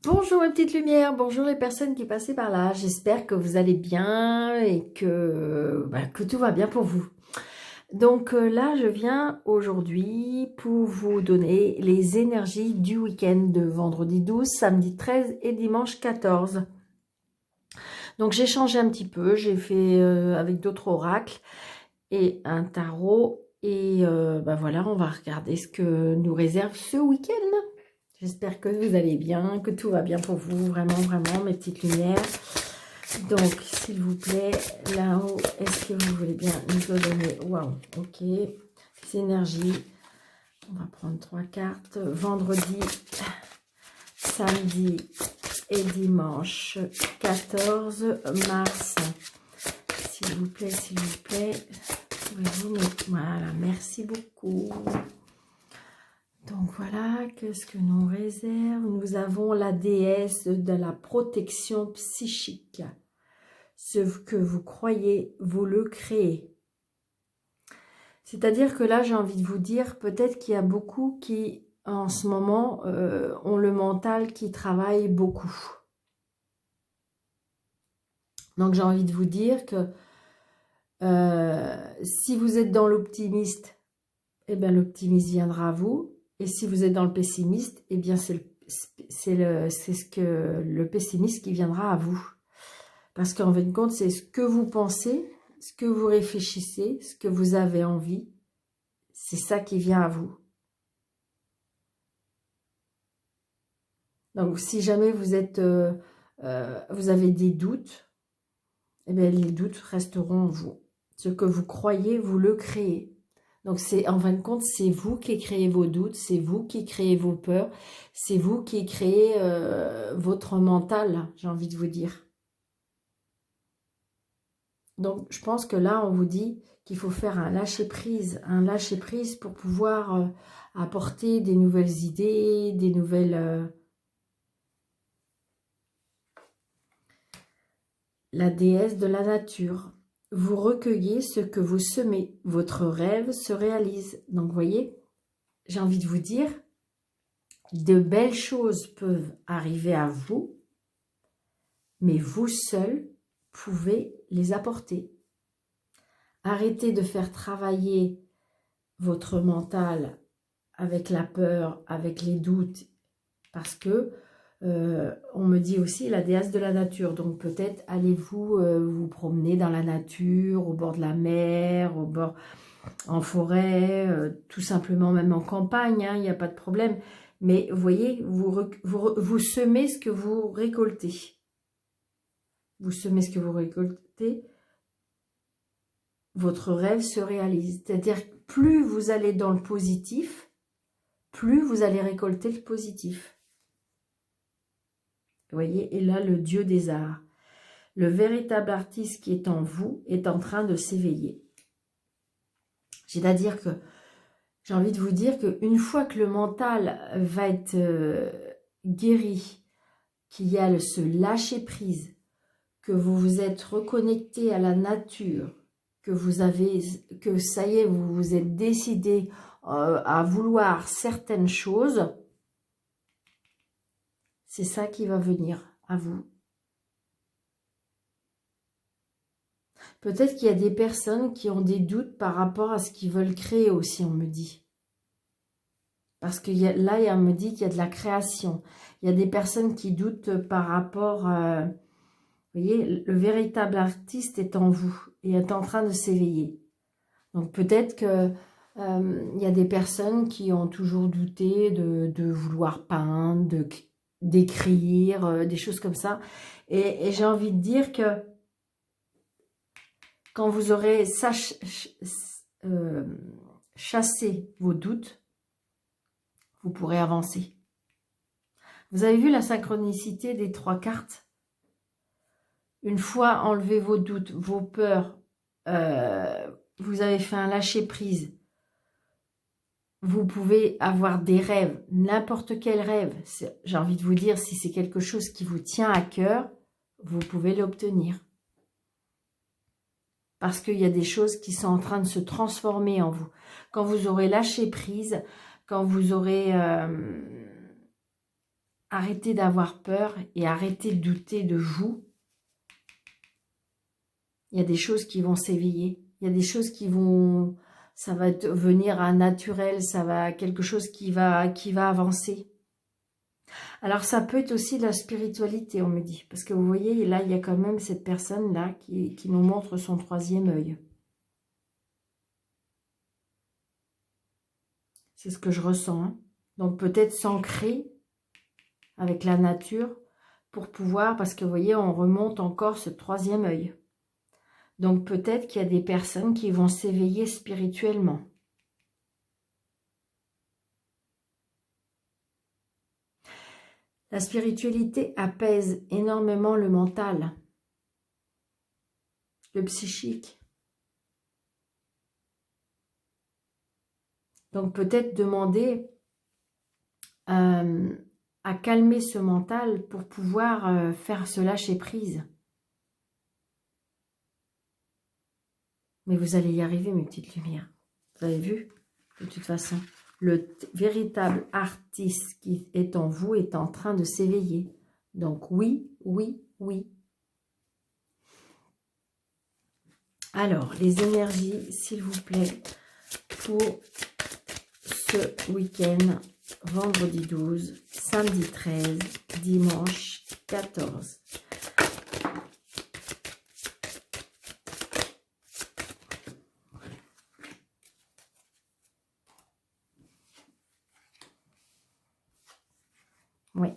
Bonjour mes petites lumières, bonjour les personnes qui passaient par là. J'espère que vous allez bien et que tout va bien pour vous. Donc là, je viens aujourd'hui pour vous donner les énergies du week-end de vendredi 12, samedi 13 et dimanche 14. Donc j'ai changé un petit peu, j'ai fait avec d'autres oracles et un tarot. Et voilà, on va regarder ce que nous réserve ce week-end. J'espère que vous allez bien, que tout va bien pour vous, vraiment, vraiment, mes petites lumières. Donc, s'il vous plaît, là-haut, est-ce que vous voulez bien nous le donner? Waouh, ok. Les énergies, on va prendre 3 cartes. Vendredi, samedi et dimanche 14 mars. S'il vous plaît, pouvez-vous me... Voilà, merci beaucoup. Donc voilà, qu'est-ce que nous réserve? Nous avons la déesse de la protection psychique. Ce que vous croyez, vous le créez. C'est-à-dire que là, j'ai envie de vous dire, peut-être qu'il y a beaucoup qui, en ce moment, ont le mental qui travaille beaucoup. Donc j'ai envie de vous dire que si vous êtes dans l'optimiste, eh bien l'optimisme viendra à vous. Et si vous êtes dans le pessimiste, eh bien c'est le pessimiste qui viendra à vous. Parce qu'en fin de compte, c'est ce que vous pensez, ce que vous réfléchissez, ce que vous avez envie, c'est ça qui vient à vous. Donc si jamais vous avez des doutes, eh bien les doutes resteront en vous. Ce que vous croyez, vous le créez. Donc, en fin de compte, c'est vous qui créez vos doutes, c'est vous qui créez vos peurs, c'est vous qui créez votre mental, j'ai envie de vous dire. Donc, je pense que là, on vous dit qu'il faut faire un lâcher-prise pour pouvoir apporter des nouvelles idées, des nouvelles... La déesse de la nature. Vous recueillez ce que vous semez. Votre rêve se réalise. Donc, vous voyez, j'ai envie de vous dire, de belles choses peuvent arriver à vous, mais vous seul pouvez les apporter. Arrêtez de faire travailler votre mental avec la peur, avec les doutes, parce que on me dit aussi la déesse de la nature. Donc peut-être allez-vous vous promener dans la nature, au bord de la mer, au bord en forêt, tout simplement même en campagne, hein, il n'y a pas de problème. Mais vous voyez, vous semez ce que vous récoltez. Vous semez ce que vous récoltez, votre rêve se réalise. C'est-à-dire que plus vous allez dans le positif, plus vous allez récolter le positif. Vous voyez, et là, le dieu des arts. Le véritable artiste qui est en vous est en train de s'éveiller. C'est-à-dire que j'ai envie de vous dire qu'une fois que le mental va être guéri, qu'il y a ce lâcher-prise, que vous vous êtes reconnecté à la nature, que ça y est, vous vous êtes décidé à vouloir certaines choses, c'est ça qui va venir à vous. Peut-être qu'il y a des personnes qui ont des doutes par rapport à ce qu'ils veulent créer aussi, on me dit. Parce que là, on me dit qu'il y a de la création. Il y a des personnes qui doutent par rapport... vous voyez, le véritable artiste est en vous et est en train de s'éveiller. Donc peut-être que il y a des personnes qui ont toujours douté de vouloir peindre, d'écrire, des choses comme ça. Et j'ai envie de dire que quand vous aurez chassé vos doutes, vous pourrez avancer. Vous avez vu la synchronicité des 3 cartes? Une fois enlevé vos doutes, vos peurs, vous avez fait un lâcher-prise. Vous pouvez avoir des rêves, n'importe quel rêve. J'ai envie de vous dire, si c'est quelque chose qui vous tient à cœur, vous pouvez l'obtenir. Parce qu'il y a des choses qui sont en train de se transformer en vous. Quand vous aurez lâché prise, quand vous aurez arrêtez d'avoir peur et arrêtez de douter de vous. Il y a des choses qui vont s'éveiller. Il y a des choses qui vont... Ça va devenir un naturel, ça va quelque chose qui va avancer. Alors ça peut être aussi de la spiritualité, on me dit. Parce que vous voyez, là, il y a quand même cette personne-là qui nous montre son troisième œil. C'est ce que je ressens. Hein. Donc peut-être s'ancrer avec la nature pour pouvoir, parce que vous voyez, on remonte encore ce troisième œil. Donc peut-être qu'il y a des personnes qui vont s'éveiller spirituellement. La spiritualité apaise énormément le mental, le psychique. Donc peut-être demander à calmer ce mental pour pouvoir faire ce lâcher prise. Mais vous allez y arriver, mes petites lumières. Vous avez vu? De toute façon, le véritable artiste qui est en vous est en train de s'éveiller. Donc oui, oui, oui. Alors, les énergies, s'il vous plaît, pour ce week-end, vendredi 12, samedi 13, dimanche 14. Oui.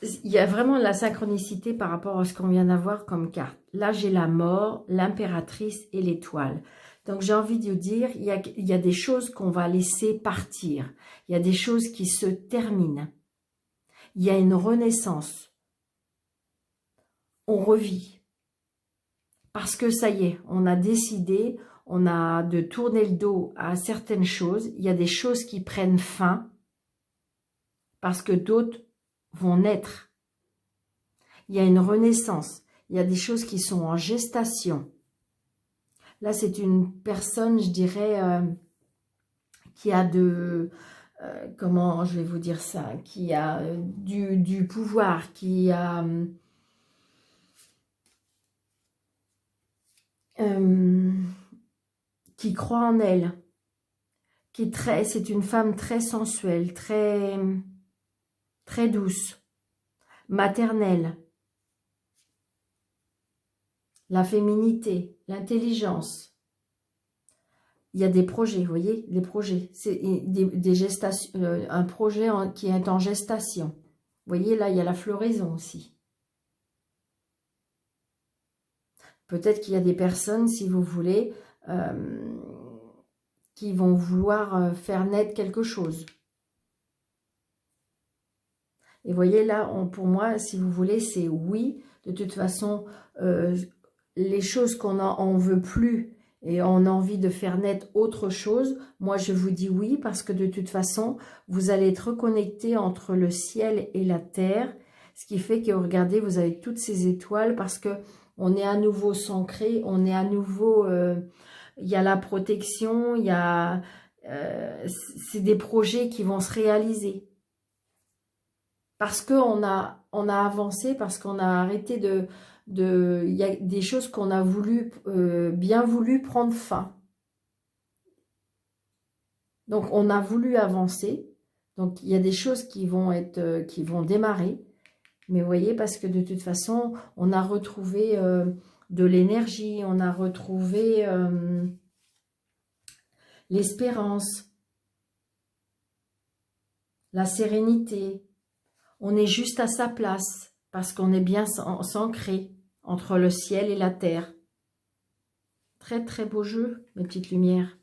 Il y a vraiment de la synchronicité par rapport à ce qu'on vient d'avoir comme carte. Là, j'ai la mort, l'impératrice et l'étoile. Donc, j'ai envie de vous dire, il y a des choses qu'on va laisser partir. Il y a des choses qui se terminent. Il y a une renaissance. On revit. Parce que ça y est, on a décidé, on a de tourner le dos à certaines choses. Il y a des choses qui prennent fin parce que d'autres vont naître. Il y a une renaissance. Il y a des choses qui sont en gestation. Là, c'est une personne, je dirais, qui a comment je vais vous dire ça, qui a du pouvoir, qui a... qui croit en elle, c'est une femme très sensuelle, très douce, maternelle, la féminité, l'intelligence. Il y a des projets, vous voyez, les projets, c'est des gestations, un projet qui est en gestation. Vous voyez, là, il y a la floraison aussi. Peut-être qu'il y a des personnes, si vous voulez, qui vont vouloir faire naître quelque chose. Et vous voyez, là, pour moi, si vous voulez, c'est oui. De toute façon, les choses on veut plus et on a envie de faire naître autre chose, moi, je vous dis oui, parce que de toute façon, vous allez être reconnecté entre le ciel et la terre, ce qui fait que, regardez, vous avez toutes ces étoiles, parce que on est à nouveau s'ancré, on est à nouveau... il y a la protection, il y a... c'est des projets qui vont se réaliser. Parce qu'on a avancé, parce qu'on a arrêté il y a des choses qu'on a bien voulu prendre fin. Donc, on a voulu avancer. Donc, il y a des choses qui vont démarrer. Mais vous voyez, parce que de toute façon, on a retrouvé de l'énergie, on a retrouvé l'espérance, la sérénité. On est juste à sa place, parce qu'on est bien s'ancré entre le ciel et la terre. Très, très beau jeu, mes petites lumières.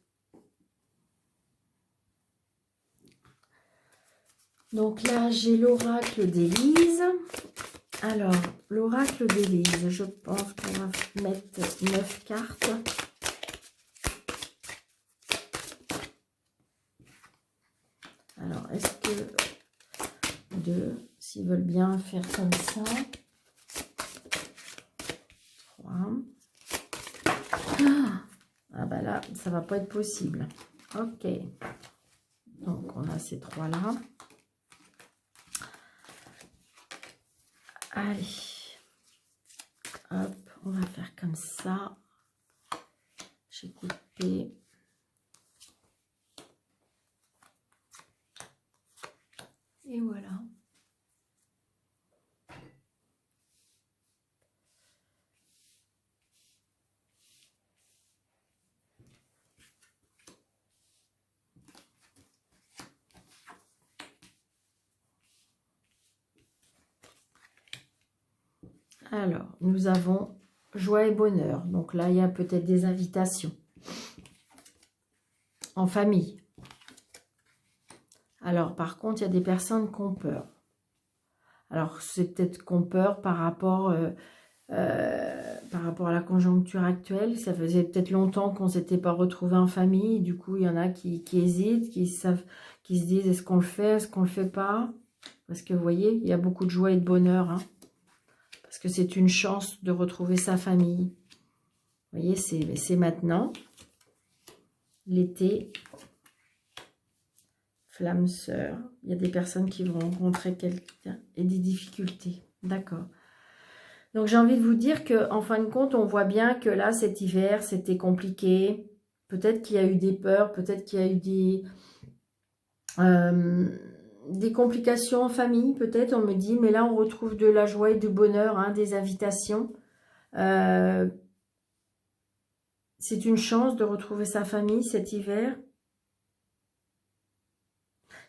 Donc là, j'ai l'oracle d'Élise. Alors, l'oracle d'Élise, je pense qu'on va mettre 9 cartes. Alors, est-ce que... s'ils veulent bien faire comme ça. 3. Ah bah là, ça va pas être possible. Ok. Donc, on a ces 3 là. Allez, hop, on va faire comme ça. J'ai coupé. Et voilà. Alors, nous avons joie et bonheur. Donc là, il y a peut-être des invitations. En famille. Alors, par contre, il y a des personnes qui ont peur. Alors, c'est peut-être qu'on peur par rapport à la conjoncture actuelle. Ça faisait peut-être longtemps qu'on ne s'était pas retrouvés en famille. Du coup, il y en a qui hésitent, qui se disent, est-ce qu'on le fait, est-ce qu'on ne le fait pas? Parce que vous voyez, il y a beaucoup de joie et de bonheur. Hein, parce que c'est une chance de retrouver sa famille. Vous voyez, c'est maintenant. L'été. Flamme sœur. Il y a des personnes qui vont rencontrer quelqu'un et des difficultés. D'accord. Donc, j'ai envie de vous dire qu'en fin de compte, on voit bien que là, cet hiver, c'était compliqué. Peut-être qu'il y a eu des peurs, peut-être qu'il y a eu des complications en famille, peut-être, on me dit. Mais là, on retrouve de la joie et du bonheur, hein, des invitations. C'est une chance de retrouver sa famille cet hiver.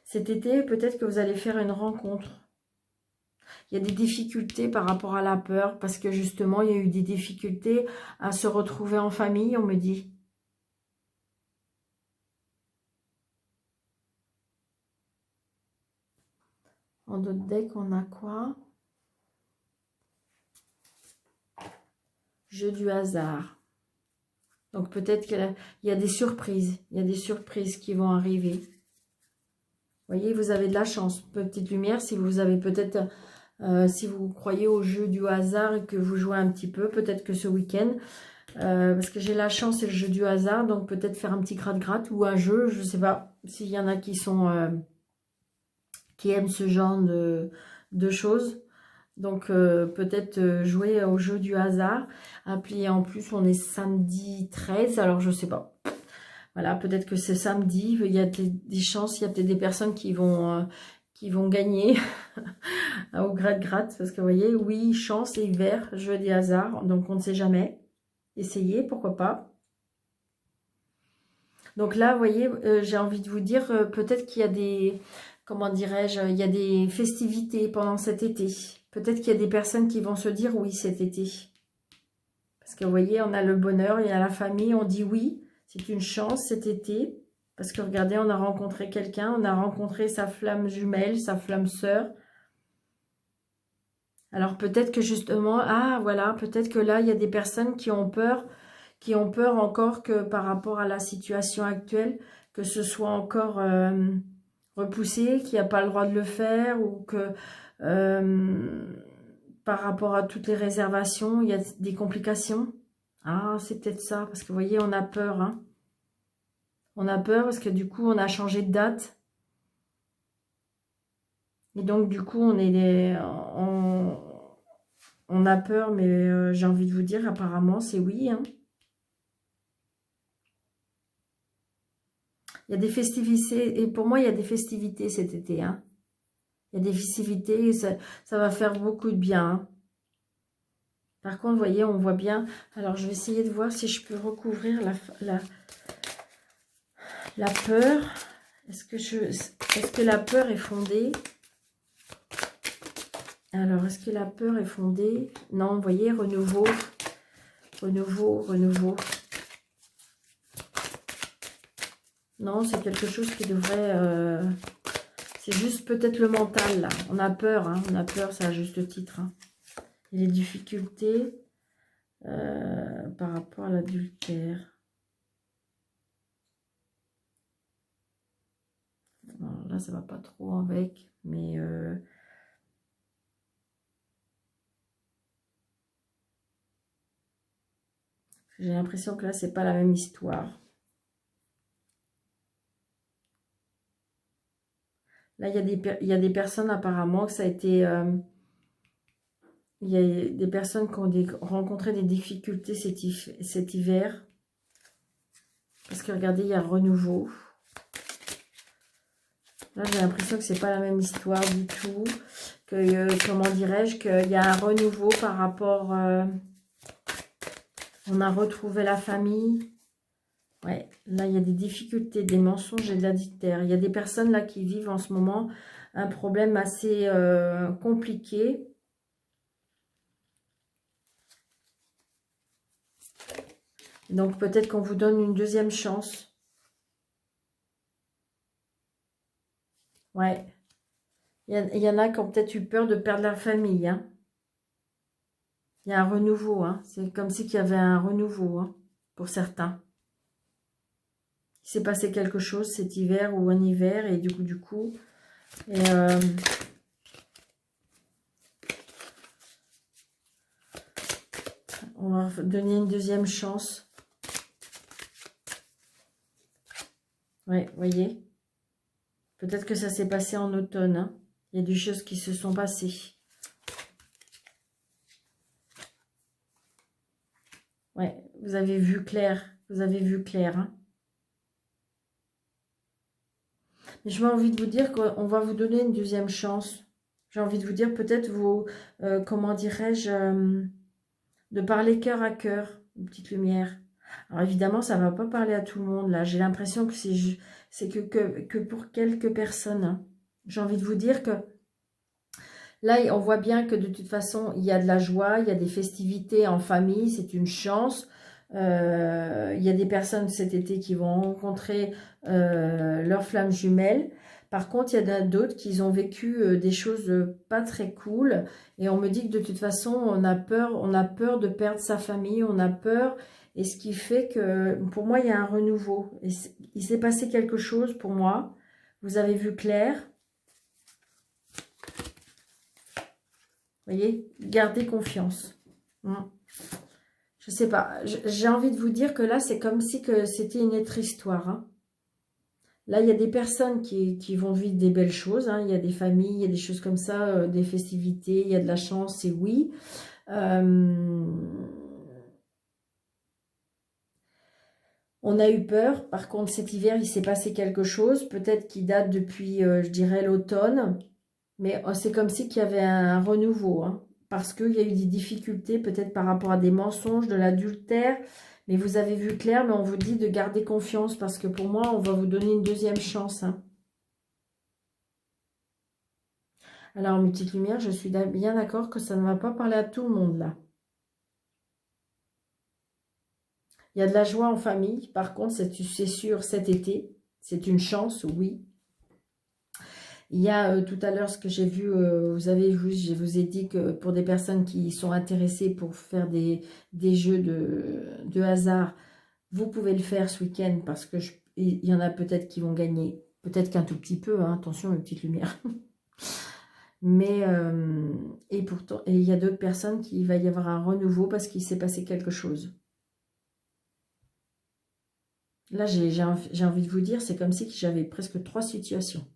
Cet été, peut-être que vous allez faire une rencontre. Il y a des difficultés par rapport à la peur, parce que justement, il y a eu des difficultés à se retrouver en famille, on me dit. En d'autres decks, on a quoi? Jeu du hasard. Donc peut-être qu'il y a des surprises. Il y a des surprises qui vont arriver. Vous voyez, vous avez de la chance. Petite lumière, si vous avez peut-être... si vous croyez au jeu du hasard et que vous jouez un petit peu, peut-être que ce week-end... parce que j'ai la chance et le jeu du hasard, donc peut-être faire un petit gratte-gratte ou un jeu, je ne sais pas s'il y en a qui sont qui aiment ce genre de choses. Donc peut-être jouer au jeu du hasard. Appli en plus, on est samedi 13, alors je ne sais pas. Voilà, peut-être que c'est samedi, il y a des chances, il y a peut-être des personnes qui vont gagner au gratte-gratte, parce que vous voyez, oui, chance et hiver, jeu du hasard, donc on ne sait jamais. Essayez, pourquoi pas. Donc là, vous voyez, j'ai envie de vous dire, peut-être qu'il y a des, comment dirais-je, il y a des festivités pendant cet été. Peut-être qu'il y a des personnes qui vont se dire oui cet été. Parce que vous voyez, on a le bonheur, il y a la famille, on dit oui, c'est une chance cet été. Parce que regardez, on a rencontré quelqu'un, on a rencontré sa flamme jumelle, sa flamme sœur. Alors peut-être que justement, ah voilà, peut-être que là, il y a des personnes qui ont peur encore que par rapport à la situation actuelle, que ce soit encore repoussé, qu'il n'y a pas le droit de le faire, ou que par rapport à toutes les réservations, il y a des complications. Ah, c'est peut-être ça, parce que vous voyez, on a peur. Hein. On a peur parce que du coup, on a changé de date. Et donc, du coup, on a peur, mais j'ai envie de vous dire, apparemment, c'est oui. Hein. Il y a des festivités, et pour moi, il y a des festivités cet été. Hein. Il y a des festivités, et ça va faire beaucoup de bien. Hein. Par contre, vous voyez, on voit bien. Alors, je vais essayer de voir si je peux recouvrir la peur. Est-ce que la peur est fondée? Alors, est-ce que la peur est fondée? Non, vous voyez, renouveau, renouveau, renouveau. Non, c'est quelque chose qui devrait... c'est juste peut-être le mental, là. On a peur, hein. On a peur, c'est à juste titre. Hein. Et les difficultés par rapport à l'adultère. Là, ça va pas trop avec, mais... j'ai l'impression que là, c'est pas la même histoire. Là, il y a des personnes apparemment que ça a été Il y a des personnes qui ont rencontré des difficultés cet hiver. Parce que regardez, il y a renouveau. Là, j'ai l'impression que c'est pas la même histoire du tout. Que, comment dirais-je, qu'il y a un renouveau par rapport... on a retrouvé la famille. Ouais, là, il y a des difficultés, des mensonges et de l'adultère. Il y a des personnes là qui vivent en ce moment un problème assez compliqué. Donc, peut-être qu'on vous donne une deuxième chance. Ouais. Il y en a qui ont peut-être eu peur de perdre leur famille. Hein. Il y a un renouveau. Hein. C'est comme si qu'il y avait un renouveau hein, pour certains. Il s'est passé quelque chose cet hiver ou un hiver. Et du coup... Et on va donner une deuxième chance. Ouais, vous voyez. Peut-être que ça s'est passé en automne. Hein. Il y a des choses qui se sont passées. Ouais, vous avez vu clair. Vous avez vu clair. Hein. Mais j'ai envie de vous dire qu'on va vous donner une deuxième chance. J'ai envie de vous dire peut-être vous, comment dirais-je, de parler cœur à cœur, une petite lumière. Alors évidemment, ça ne va pas parler à tout le monde là. J'ai l'impression que c'est que pour quelques personnes. Hein. J'ai envie de vous dire que là, on voit bien que de toute façon, il y a de la joie, il y a des festivités en famille, c'est une chance. Il y a des personnes cet été qui vont rencontrer leur flamme jumelle. Par contre, il y en a d'autres qui ont vécu des choses pas très cool. Et on me dit que de toute façon, on a peur de perdre sa famille, on a peur. Et ce qui fait que, pour moi, il y a un renouveau. Et il s'est passé quelque chose pour moi. Vous avez vu clair. Vous voyez, gardez confiance. Je sais pas, j'ai envie de vous dire que là, c'est comme si que c'était une autre histoire. Hein. Là, il y a des personnes qui vont vivre des belles choses. Hein. Il y a des familles, il y a des choses comme ça, des festivités, il y a de la chance, et oui. On a eu peur. Par contre, cet hiver, il s'est passé quelque chose. Peut-être qu'il date depuis, je dirais, l'automne. Mais c'est comme si qu'il y avait un renouveau. Hein. Parce qu'il y a eu des difficultés, peut-être par rapport à des mensonges, de l'adultère. Mais vous avez vu clair, mais on vous dit de garder confiance. Parce que pour moi, on va vous donner une deuxième chance. Hein. Alors, mes petites lumières, je suis bien d'accord que ça ne va pas parler à tout le monde, là. Il y a de la joie en famille. Par contre, c'est sûr, cet été, c'est une chance, oui. Il y a tout à l'heure ce que j'ai vu, vous avez vu, je vous ai dit que pour des personnes qui sont intéressées pour faire des jeux de hasard, vous pouvez le faire ce week-end parce que il y en a peut-être qui vont gagner. Peut-être qu'un tout petit peu, hein, attention, une petite lumière. Mais, et pourtant, il y a d'autres personnes qui va y avoir un renouveau parce qu'il s'est passé quelque chose. Là, j'ai envie de vous dire, c'est comme si j'avais presque 3 situations.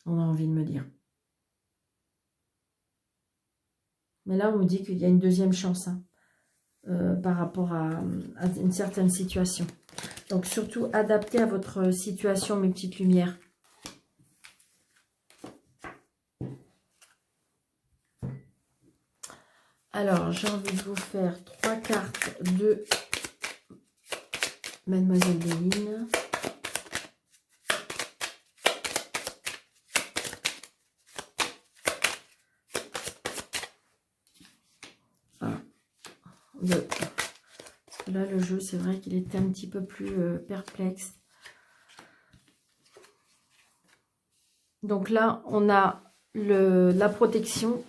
On a envie de me dire. Mais là, on me dit qu'il y a une deuxième chance hein, par rapport à une certaine situation. Donc, surtout, adaptez à votre situation, mes petites lumières. Alors, j'ai envie de vous faire 3 cartes de Mademoiselle Béline. Parce que là, le jeu, c'est vrai qu'il était un petit peu plus perplexe. Donc là, on a la protection.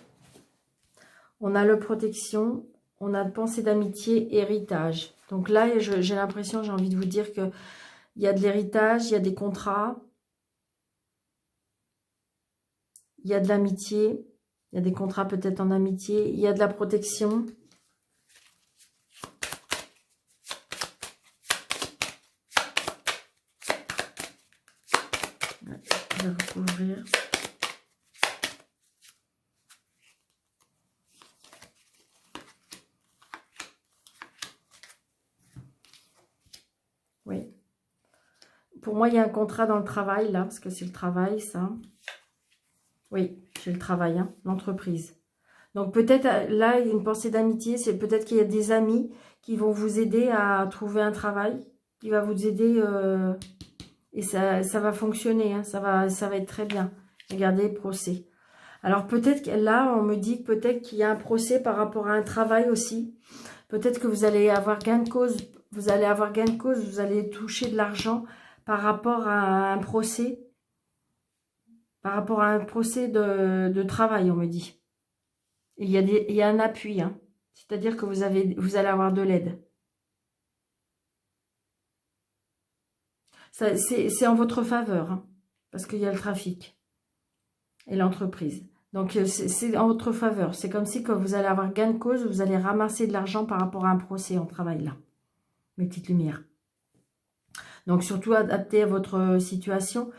On a le protection. On a pensée d'amitié, héritage. Donc là, j'ai l'impression, j'ai envie de vous dire qu'il y a de l'héritage, il y a des contrats. Il y a de l'amitié. Il y a des contrats peut-être en amitié. Il y a de la protection. Je vais recouvrir. pour moi, il y a un contrat dans le travail, là, parce que c'est le travail, ça. Oui, j'ai le travail, hein, l'entreprise. Donc peut-être, là, une pensée d'amitié, c'est peut-être qu'il y a des amis qui vont vous aider à trouver un travail, qui va vous aider, et ça va fonctionner, hein, ça va être très bien. Regardez, procès. Alors peut-être que là, on me dit peut-être qu'il y a un procès par rapport à un travail aussi. Peut-être que vous allez avoir gain de cause, vous allez toucher de l'argent par rapport à un procès, de travail, on me dit. Il y a un appui, hein. C'est-à-dire que vous allez avoir de l'aide. C'est en votre faveur, hein, parce qu'il y a le trafic et l'entreprise. Donc, c'est en votre faveur. C'est comme si quand vous allez avoir gain de cause, vous allez ramasser de l'argent par rapport à un procès en travail, là. Mes petites lumières. Donc, surtout adapté à votre situation.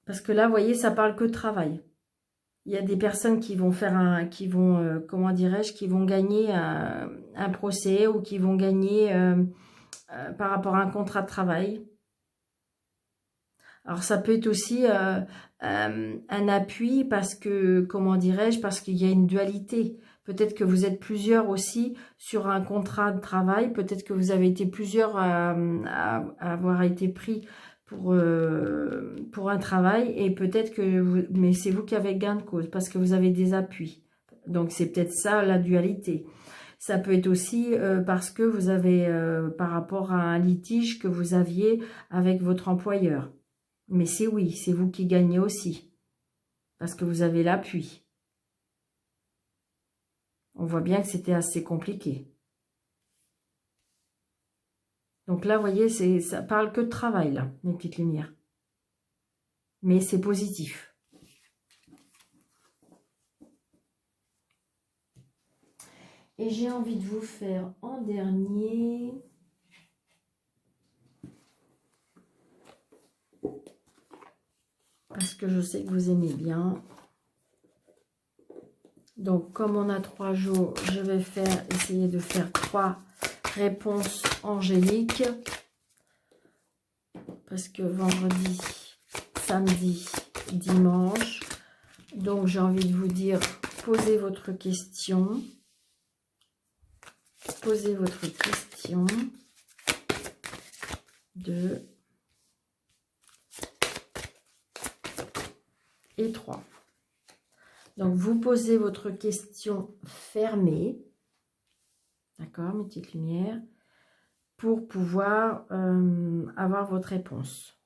Parce que là, vous voyez, ça parle que de travail. Il y a des personnes qui vont faire comment dirais-je, qui vont gagner un procès ou qui vont gagner par rapport à un contrat de travail. Alors, ça peut être aussi un appui parce que, comment dirais-je, parce qu'il y a une dualité. Peut-être que vous êtes plusieurs aussi sur un contrat de travail. Peut-être que vous avez été plusieurs à avoir été pris pour un travail. Et peut-être que mais c'est vous qui avez gain de cause parce que vous avez des appuis. Donc, c'est peut-être ça la dualité. Ça peut être aussi parce que vous avez, par rapport à un litige que vous aviez avec votre employeur. Mais c'est oui, c'est vous qui gagnez aussi. Parce que vous avez l'appui. On voit bien que c'était assez compliqué. Donc là, vous voyez, ça parle que de travail, là, mes petites lumières. Mais c'est positif. Et j'ai envie de vous faire en dernier... Parce que je sais que vous aimez bien. Donc, comme on a 3 jours, je vais essayer de faire 3 réponses angéliques. Parce que vendredi, samedi, dimanche. Donc, j'ai envie de vous dire, posez votre question. Posez votre question. 2 et 3. Donc, vous posez votre question fermée. D'accord, mes petites lumières, pour pouvoir avoir votre réponse.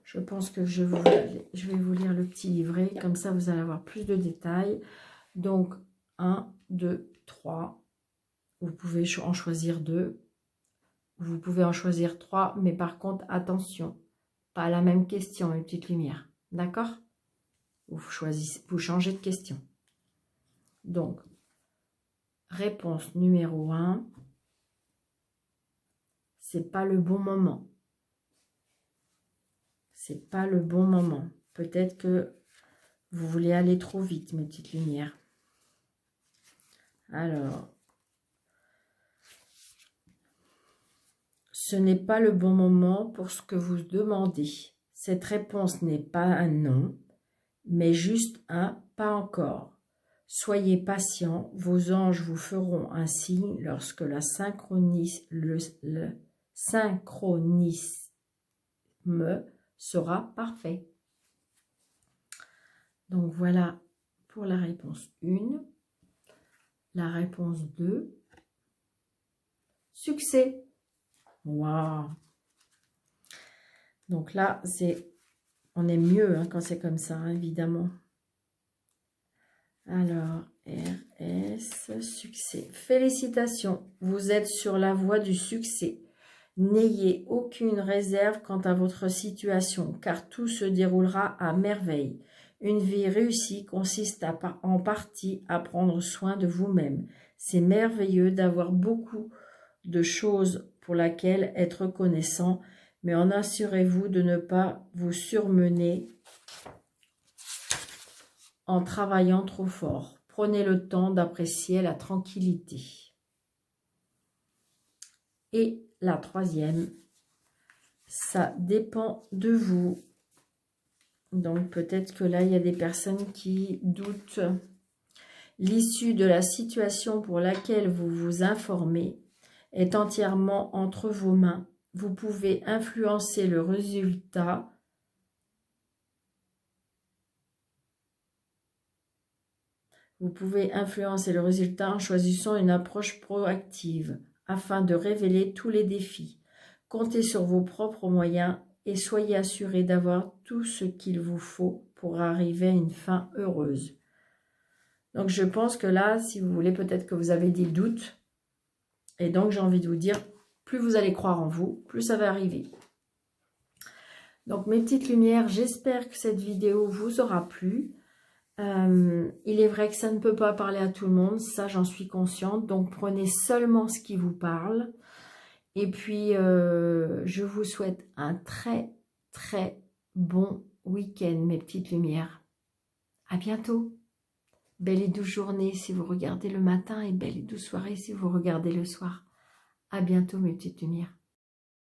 Je pense que je vais vous lire le petit livret, comme ça vous allez avoir plus de détails. Donc 1, 2, 3, vous pouvez en choisir 2, vous pouvez en choisir 3, mais par contre attention, pas la même question, mes petites lumières, d'accord? Vous changez de question. Donc, réponse numéro 1, c'est pas le bon moment. C'est pas le bon moment. Peut-être que vous voulez aller trop vite, mes petites lumières. Alors, ce n'est pas le bon moment pour ce que vous demandez. Cette réponse n'est pas un non, mais juste un pas encore. Soyez patient, vos anges vous feront un signe lorsque le synchronisme sera parfait. Donc voilà pour la réponse 1. La réponse 2. Succès. Waouh. Donc là, on est mieux hein, quand c'est comme ça, hein, évidemment. Alors, RS, succès. Félicitations, vous êtes sur la voie du succès. N'ayez aucune réserve quant à votre situation, car tout se déroulera à merveille. Une vie réussie consiste en partie à prendre soin de vous-même. C'est merveilleux d'avoir beaucoup de choses pour lesquelles être reconnaissant, mais en assurez-vous de ne pas vous surmener en travaillant trop fort. Prenez le temps d'apprécier la tranquillité. Et la troisième. Ça dépend de vous. Donc peut-être que là, il y a des personnes qui doutent. L'issue de la situation pour laquelle vous vous informez est entièrement entre vos mains. Vous pouvez influencer le résultat. Vous pouvez influencer le résultat en choisissant une approche proactive afin de révéler tous les défis. Comptez sur vos propres moyens et soyez assurés d'avoir tout ce qu'il vous faut pour arriver à une fin heureuse. Donc je pense que là, si vous voulez, peut-être que vous avez des doutes. Et donc j'ai envie de vous dire, plus vous allez croire en vous, plus ça va arriver. Donc mes petites lumières, j'espère que cette vidéo vous aura plu. Il est vrai que ça ne peut pas parler à tout le monde, ça j'en suis consciente. Donc prenez seulement ce qui vous parle. Et puis je vous souhaite un très très bon week-end mes petites lumières. À bientôt. Belle et douce journée si vous regardez le matin et belle et douce soirée si vous regardez le soir. À bientôt mes petites lumières.